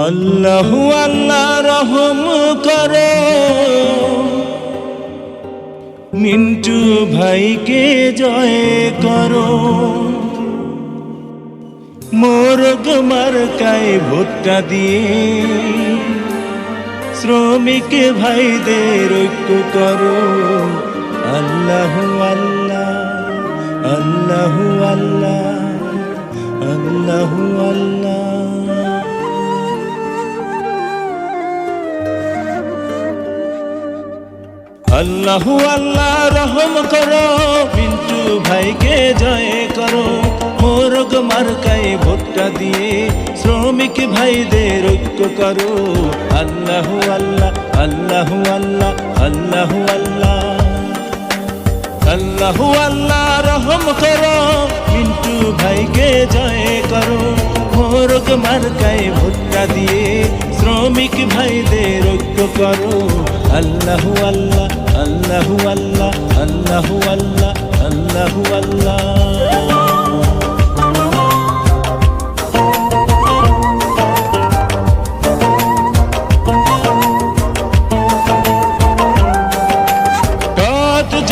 আল্লাহু আল্লাহ রহম করো মিন্টু ভাইকে জয় করো, মোরগ মার্কায় ভোটটা দিয়ে শ্রমিক ভাইদের ঐক্য করো। আল্লাহু আল্লাহ আল্লাহু আল্লাহ আল্লাহু আল্লাহ। আল্লাহু আল্লাহ রহম করো মিন্টু ভাইকে জয় করো, মোরগ মার্কায় ভোটটা দিয়ে শ্রমিক ভাইদের ঐক্য করো। আল্লাহু আল্লাহ আল্লাহু আল্লাহ আল্লাহু আল্লাহ আল্লাহু আল্লাহ রহম করো মিন্টু ভাইকে জয় করো, মোরগ মার্কায় ভোটটা দিয়ে শ্রমিক ভাইদের ঐক্য করো। আল্লাহু আল্লাহ আল্লাহু আল্লাহ আল্লাহু আল্লাহ আল্লাহু আল্লাহ।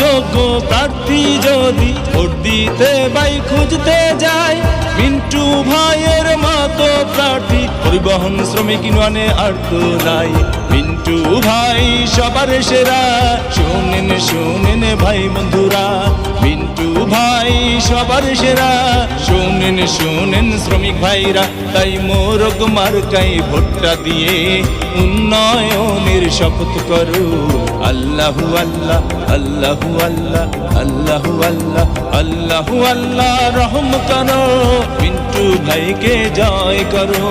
যোগ্য প্রার্থী যদি ভোট দিতে ভাই খুঁজতে যায়, মিন্টু ভাইয়ের মতো প্রার্থী পরিবহন শ্রমিক ইউনিয়নে আর তো নাই। মিন্টু ভাই সবার সেরা, শোনেন শোনেন ভাই বন্ধুরা, মিন্টু ভাই সবার সেরা, শোনেন শোনেন শ্রমিক ভাইরা। তাই মোরগ মার্কায় ভোটটা দিয়ে উন্নয়নের শপথ করো। আল্লাহু আল্লাহ আল্লাহু আল্লাহ আল্লাহু আল্লাহ আল্লাহু আল্লাহ রহম করো মিন্টু ভাইকে জয় করো,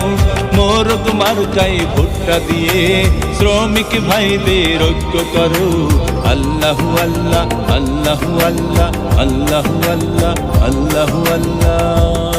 মোরগ মার্কায় ভোটটা দিয়ে শ্রমিক ভাইদের ঐক্য করো। আল্লাহু আল্লাহ আল্লাহু আল্লাহ আল্লাহু আল্লাহ আল্লাহু আল্লাহ।